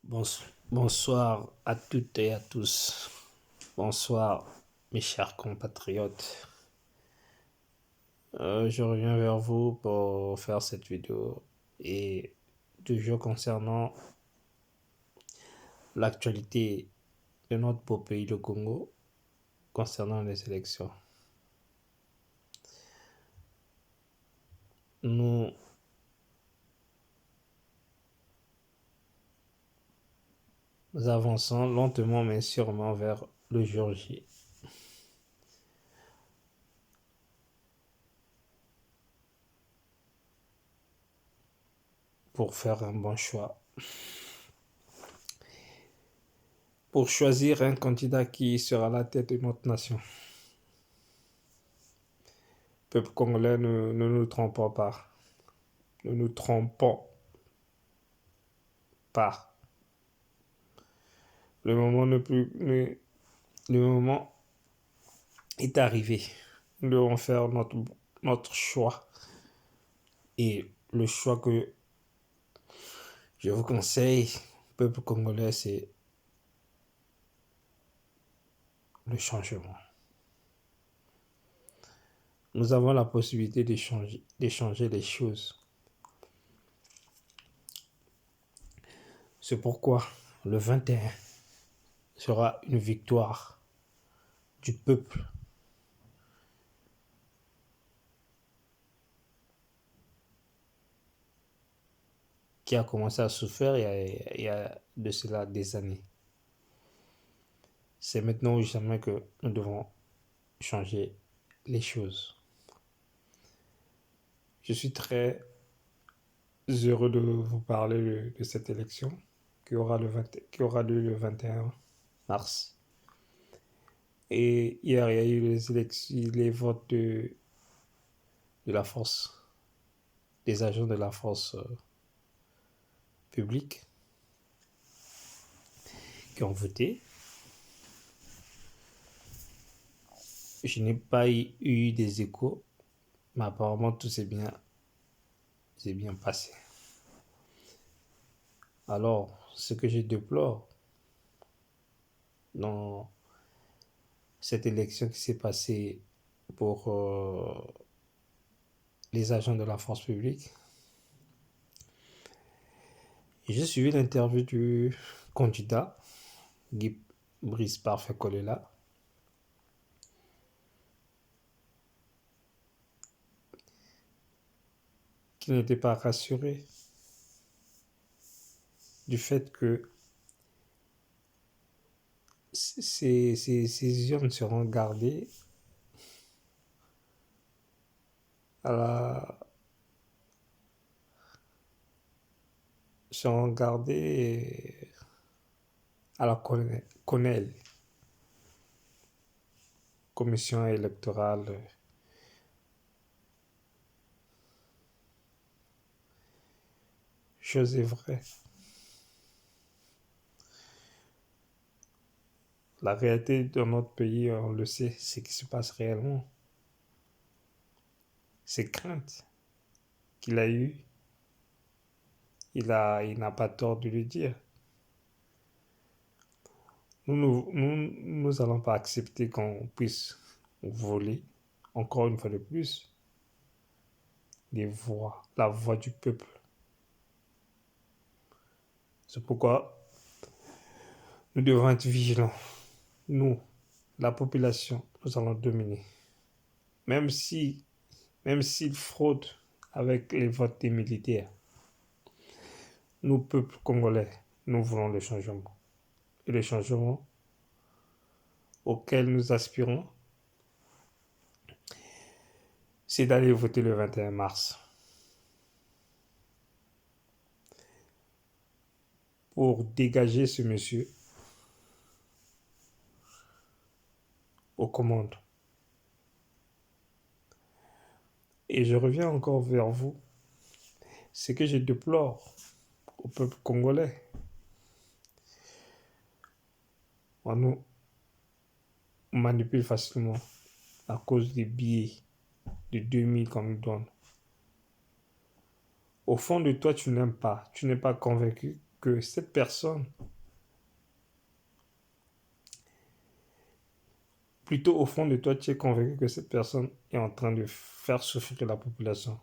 Bonsoir à toutes et à tous. Bonsoir mes chers compatriotes. Je reviens vers vous pour faire cette vidéo et toujours concernant l'actualité de notre beau pays, le Congo, concernant les élections. Nous avançons lentement mais sûrement vers le jour J. Pour faire un bon choix. Pour choisir un candidat qui sera à la tête de notre nation. Peuple congolais, ne nous trompons pas. Ne nous trompons pas. Le moment le moment est arrivé. Nous devons faire notre choix. Et le choix que je vous conseille, peuple congolais, c'est le changement. Nous avons la possibilité d'échanger les choses. C'est pourquoi le 21 sera une victoire du peuple. Qui a commencé à souffrir il y a de cela des années. C'est maintenant ou jamais que nous devons changer les choses. Je suis très heureux de vous parler de cette élection qui aura lieu le 21 mars. Et hier, il y a eu les votes de la force, des agents de la force publique qui ont voté. Je n'ai pas eu des échos, mais apparemment tout s'est bien passé. Alors, ce que je déplore dans cette élection qui s'est passée pour les agents de la force publique, j'ai suivi l'interview du candidat Guy Brice Parfait Kolela, qui n'était pas rassuré du fait que ces urnes seront gardées à la CONEL, Commission électorale chose est vraie. La réalité de notre pays, on le sait, ce qui se passe réellement. Ces craintes qu'il a eues, il n'a pas tort de le dire. Nous allons pas accepter qu'on puisse voler, encore une fois de plus, la voix du peuple. C'est pourquoi nous devons être vigilants. Nous, la population, nous allons dominer. Même s'ils fraudent avec les votes des militaires, nous, peuple congolais, nous voulons le changement. Et le changement auquel nous aspirons, c'est d'aller voter le 21 mars. Pour dégager ce monsieur aux commandes. Et je reviens encore vers vous. Ce que je déplore au peuple congolais, on nous manipule facilement à cause des billets de 2000 qu'on nous donne. Au fond de toi, tu n'aimes pas, tu n'es pas convaincu que cette personne, plutôt au fond de toi, tu es convaincu que cette personne est en train de faire souffrir la population,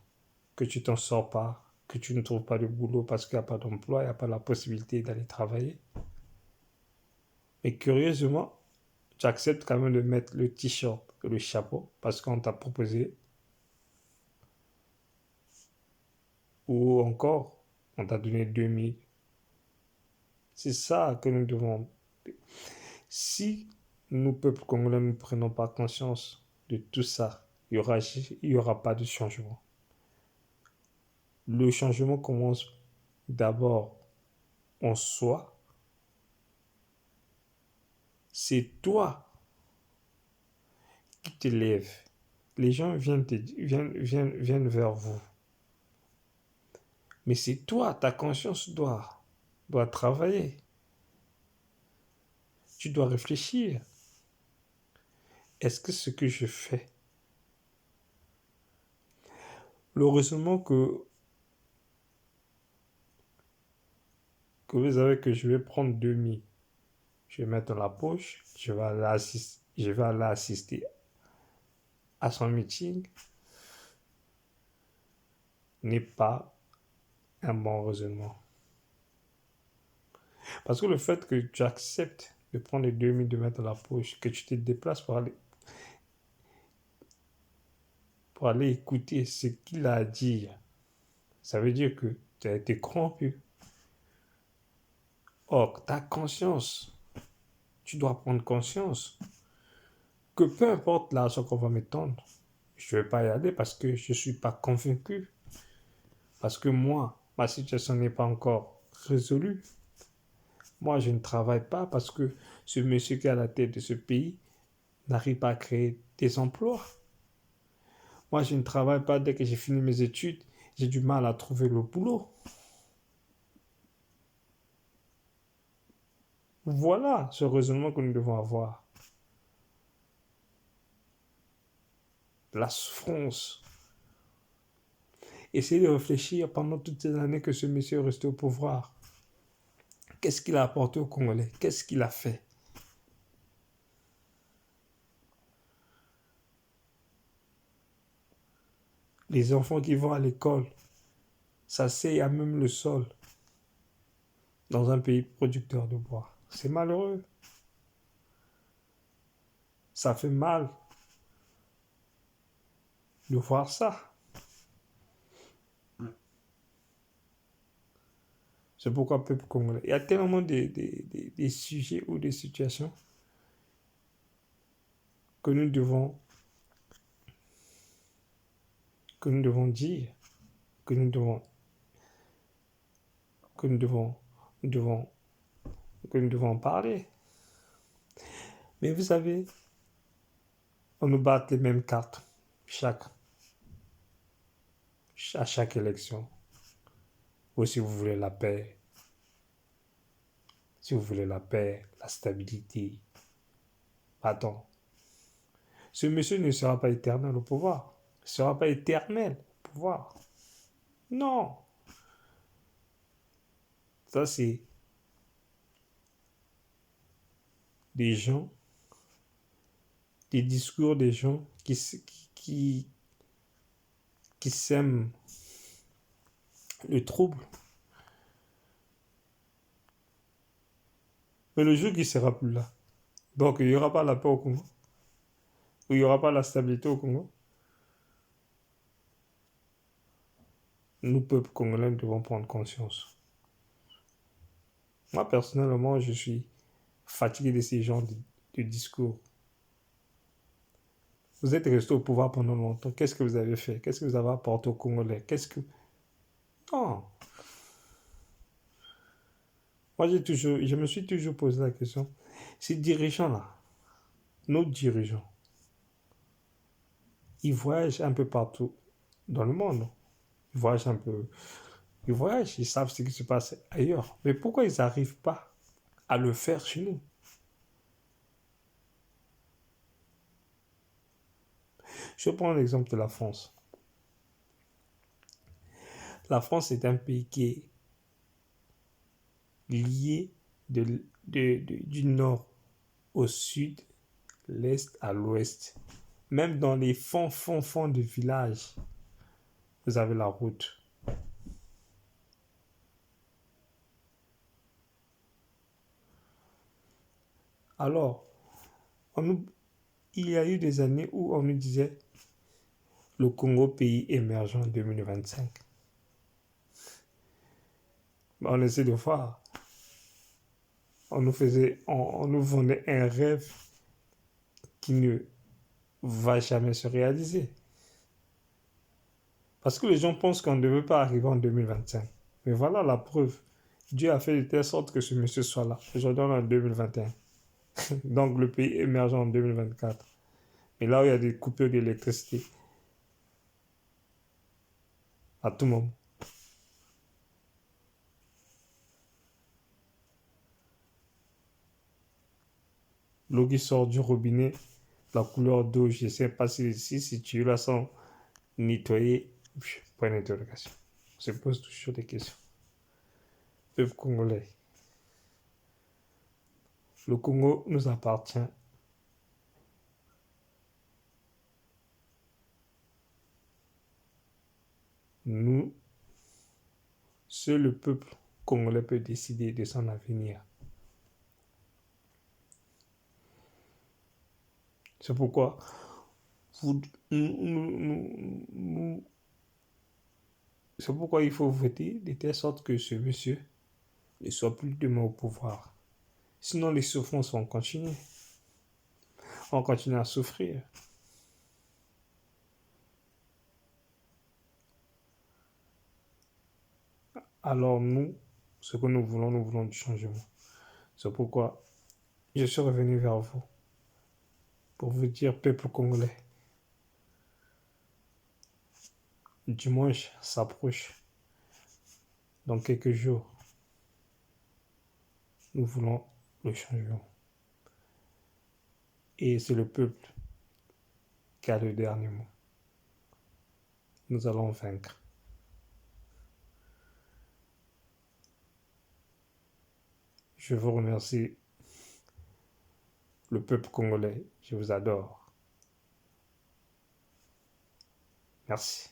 que tu t'en sors pas, que tu ne trouves pas de boulot parce qu'il n'y a pas d'emploi, il n'y a pas la possibilité d'aller travailler. Mais curieusement, tu acceptes quand même de mettre le t-shirt et le chapeau parce qu'on t'a proposé, ou encore, on t'a donné 2000. C'est ça que nous devons. Si nous, peuple congolais, ne prenons pas conscience de tout ça, il y aura pas de changement. Le changement commence d'abord en soi. C'est toi qui te lèves. Les gens viennent vers vous. Mais c'est toi, ta conscience doit travailler. Tu dois réfléchir. Est-ce que ce que je fais, le raisonnement que vous avez que je vais prendre 2000, je vais mettre dans la poche, je vais aller assister à son meeting, n'est pas un bon raisonnement. Parce que le fait que tu acceptes de prendre les 2000 de mettre dans la poche, que tu te déplaces pour aller écouter ce qu'il a à dire, ça veut dire que tu as été corrompu. Or, ta conscience, tu dois prendre conscience que peu importe l'argent qu'on va m'étendre, je ne vais pas y aller parce que je ne suis pas convaincu. Parce que moi, ma situation n'est pas encore résolue. Moi, je ne travaille pas parce que ce monsieur qui est à la tête de ce pays n'arrive pas à créer des emplois. Moi, je ne travaille pas dès que j'ai fini mes études. J'ai du mal à trouver le boulot. Voilà ce raisonnement que nous devons avoir. La souffrance. Essayez de réfléchir pendant toutes ces années que ce monsieur est resté au pouvoir. Qu'est-ce qu'il a apporté aux Congolais? Qu'est-ce qu'il a fait? Les enfants qui vont à l'école s'asseyent à même le sol dans un pays producteur de bois. C'est malheureux. Ça fait mal de voir ça. C'est pourquoi, peuple congolais, il y a tellement des sujets ou des situations que que nous devons dire, que nous devons, que nous devons, nous devons, que nous devons parler. Mais vous savez, on nous bat les mêmes cartes à chaque élection. Ou si vous voulez la paix, si vous voulez la paix, la stabilité. Attends, ce monsieur ne sera pas éternel au pouvoir. Il ne sera pas éternel au pouvoir. Non. Ça, c'est des gens, des discours des gens qui sèment le trouble. Mais le jour qui ne sera plus là, donc il n'y aura pas la paix au Congo, ou il n'y aura pas la stabilité au Congo, nous, peuple congolais, devons prendre conscience. Moi, personnellement, je suis fatigué de ces genres de discours. Vous êtes resté au pouvoir pendant longtemps. Qu'est-ce que vous avez fait? Qu'est-ce que vous avez apporté aux Congolais? Non. Moi, je me suis toujours posé la question. Ces dirigeants-là, nos dirigeants, ils voyagent un peu partout dans le monde. Ils voyagent un peu. Ils voyagent, ils savent ce qui se passe ailleurs. Mais pourquoi ils n'arrivent pas à le faire chez nous? Je prends l'exemple de la France. La France est un pays liés du nord au sud, l'est à l'ouest. Même dans les fonds de village, vous avez la route. Alors, il y a eu des années où on nous disait le Congo pays émergent en 2025. On essaie de voir. On nous vendait un rêve qui ne va jamais se réaliser. Parce que les gens pensent qu'on ne veut pas arriver en 2025. Mais voilà la preuve. Dieu a fait de telle sorte que ce monsieur soit là. Aujourd'hui, on est en 2021. Donc, le pays émergent en 2024. Mais là où il y a des coupures d'électricité, à tout moment. L'eau qui sort du robinet, la couleur d'eau, je ne sais pas si tu la sens nettoyer. Point d'interrogation. On se pose toujours des questions. Peuple congolais. Le Congo nous appartient. Nous, seul le peuple congolais peut décider de son avenir. C'est pourquoi c'est pourquoi il faut voter de telle sorte que ce monsieur ne soit plus demain au pouvoir. Sinon, les souffrances vont continuer. On continue à souffrir. Alors nous, ce que nous voulons du changement. C'est pourquoi je suis revenu vers vous pour vous dire, peuple congolais, dimanche s'approche. Dans quelques jours, nous voulons le changement. Et c'est le peuple qui a le dernier mot. Nous allons vaincre. Je vous remercie, le peuple congolais. Je vous adore. Merci.